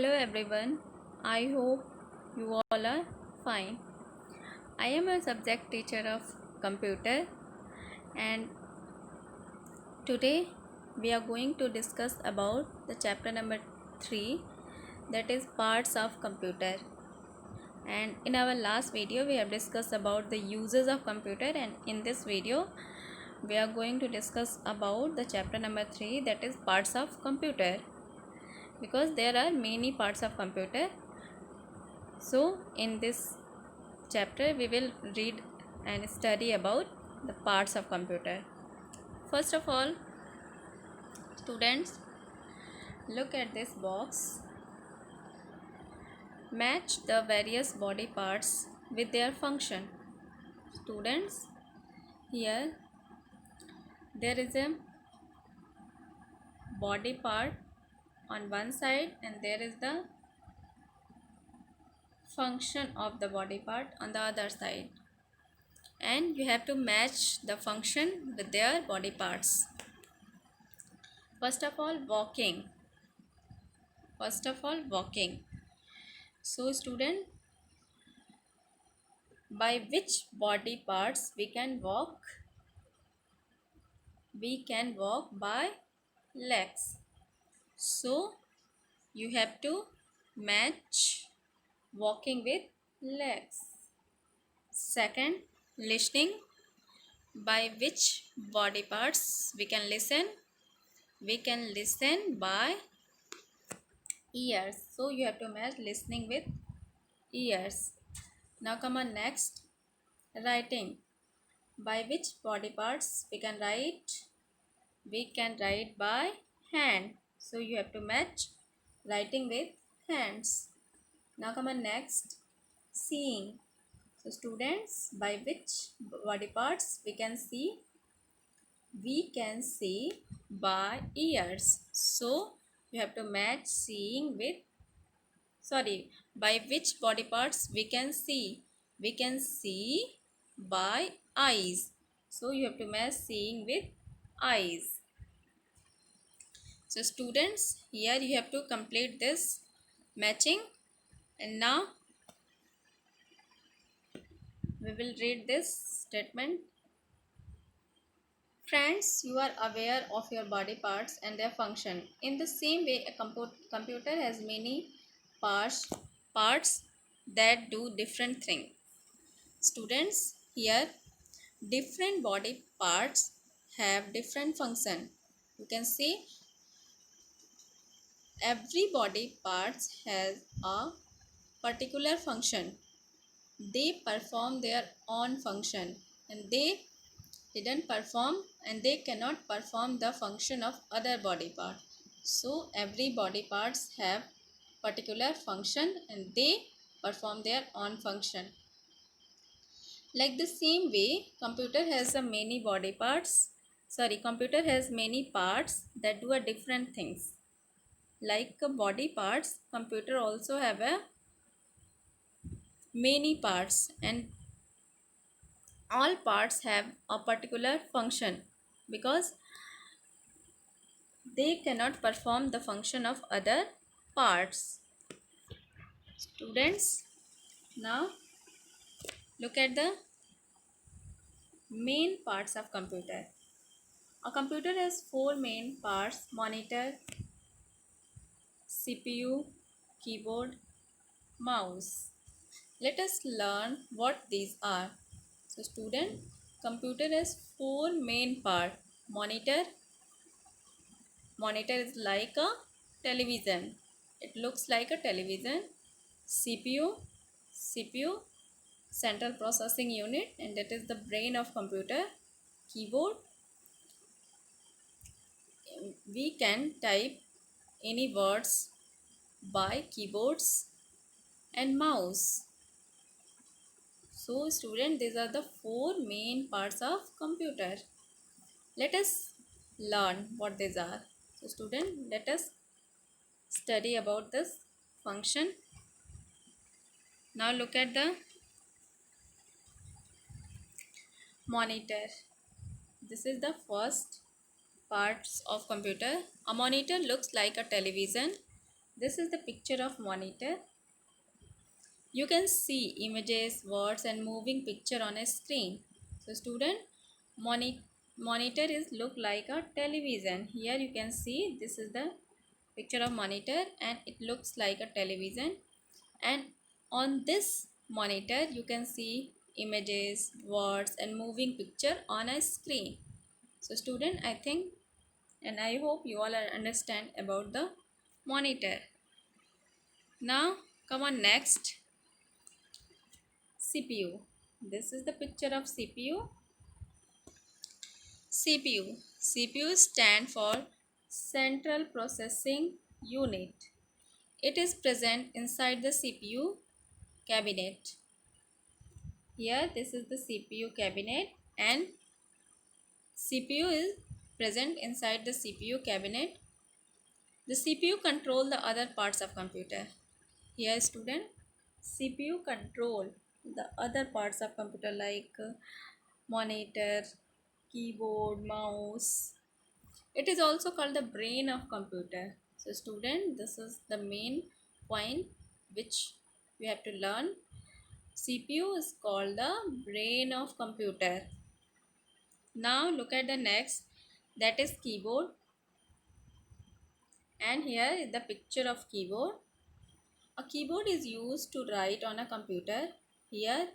Hello everyone, I hope you all are fine. I am a subject teacher of computer and today we are going to discuss about the chapter number 3, that is parts of computer. And in our last video we have discussed about the uses of computer, and in this video we are going to discuss about the chapter number 3, that is parts of computer, because there are many parts of computer. So in this chapter we will read and study about the parts of computer. First of all, students, look at this box. Match the various body parts with their function. Students, here there is a body part on one side and there is the function of the body part on the other side, and you have to match the function with their body parts. First of all, walking. So student, by which body parts we can walk? We can walk by legs. So you have to match walking with legs. Second, listening. By which body parts we can listen? We can listen by ears. So you have to match listening with ears. Now come on, next, writing. By which body parts we can write? We can write by hand. So you have to match writing with hands. Now come on, next, seeing. So students, by which body parts we can see? We can see by ears. So you have to match seeing with, by which body parts we can see? We can see by eyes. So you have to match seeing with eyes. So students, here you have to complete this matching, and now we will read this statement. Friends, you are aware of your body parts and their function. In the same way, a computer has many parts that do different things. Students, here different body parts have different function. You can see every body parts has a particular function. They perform their own function, and they didn't perform and they cannot perform the function of other body part. So every body parts have particular function and they perform their own function. Like the same way, computer has computer has many parts that do a different things. Like body parts, computer also have a many parts, and all parts have a particular function because they cannot perform the function of other parts. Students, now look at the main parts of computer. A computer has four main parts: monitor, CPU, keyboard, mouse. Let us learn what these are. So student, computer has four main parts. Monitor is like a television. It looks like a television. CPU, central processing unit, and that is the brain of computer. Keyboard, we can type any words by keyboards, and mouse. So student, these are the four main parts of computer. Let us learn what these are. So student, let us study about this function. Now look at the monitor. This is the first parts of computer. A monitor looks like a television. This is the picture of monitor. You can see images, words and moving picture on a screen. So student, monitor is look like a television. Here you can see this is the picture of monitor and it looks like a television, and on this monitor you can see images, words and moving picture on a screen. So student, I think and I hope you all are understand about the monitor. Now come on next, CPU. This is the picture of CPU. CPU. CPU stand for Central Processing Unit. It is present inside the CPU cabinet. Here this is the CPU cabinet and CPU is present inside the CPU cabinet. The CPU control the other parts of computer. Here student, CPU control the other parts of computer like monitor, keyboard, mouse. It is also called the brain of computer. So student, this is the main point which we have to learn. CPU is called the brain of computer. Now look at the next, that is keyboard, and here is the picture of keyboard. A keyboard is used to write on a computer. Here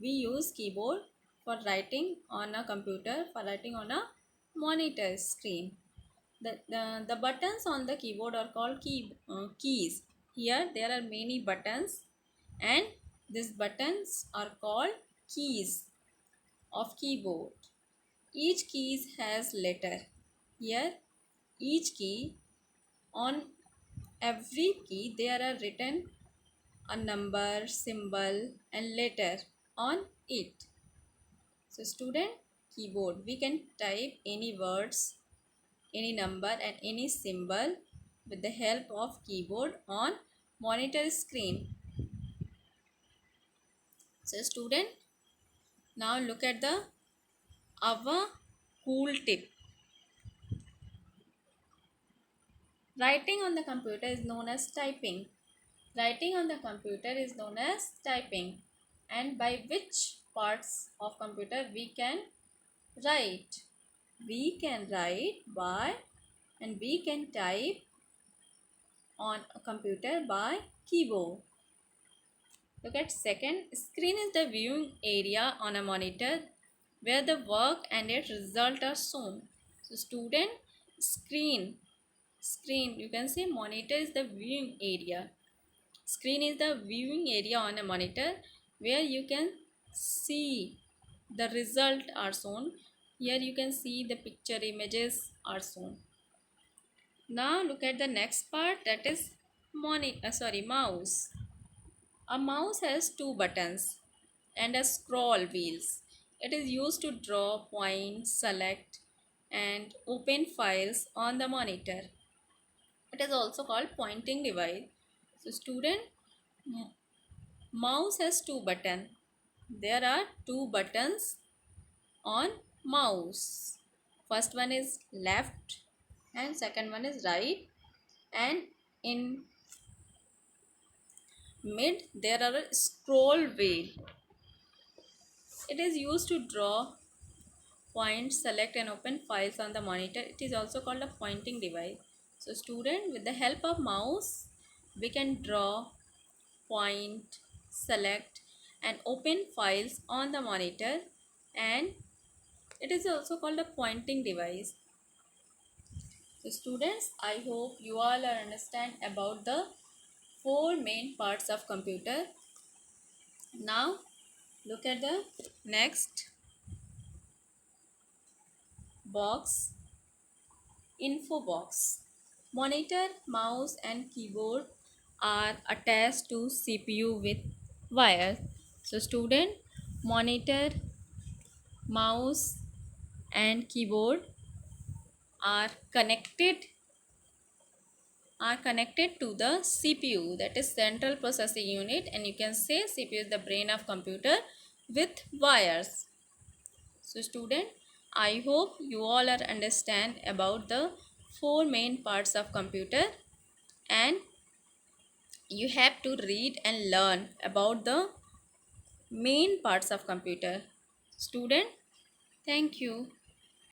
we use keyboard for writing on a computer, for writing on a monitor screen. The buttons on the keyboard are called keys. Here there are many buttons and these buttons are called keys of keyboard. Each keys has letter. Here each key, on every key there are written a number, symbol and letter on it. So student, keyboard, we can type any words, any number and any symbol with the help of keyboard on monitor screen. So student, now look at the our cool tip. Writing on the computer is known as typing. Writing on the computer is known as typing. And by which parts of computer we can write? We can write by and we can type on a computer by keyboard. Look at second, screen is the viewing area on a monitor where the work and its result are shown. So student, screen you can say monitor is the viewing area. Screen is the viewing area on a monitor where you can see the result are shown. Here you can see the picture, images are shown. Now look at the next part, that is mouse. A mouse has two buttons and a scroll wheels. It is used to draw, point, select and open files on the monitor. It is also called pointing device. So student, mouse has two buttons. There are two buttons on mouse. First one is left and second one is right, and in mid there are a scroll wheel. It is used to draw, point, select and open files on the monitor. It is also called a pointing device. So student, with the help of mouse we can draw, point, select and open files on the monitor, and it is also called a pointing device. So students, I hope you all are understand about the four main parts of computer. Now look at the next box, info box. Monitor, mouse and keyboard are attached to CPU with wires. So student, monitor, mouse and keyboard are connected to the CPU, that is central processing unit, and you can say CPU is the brain of computer with wires. So student, I hope you all are understand about the four main parts of computer, and you have to read and learn about the main parts of computer. Student, thank you.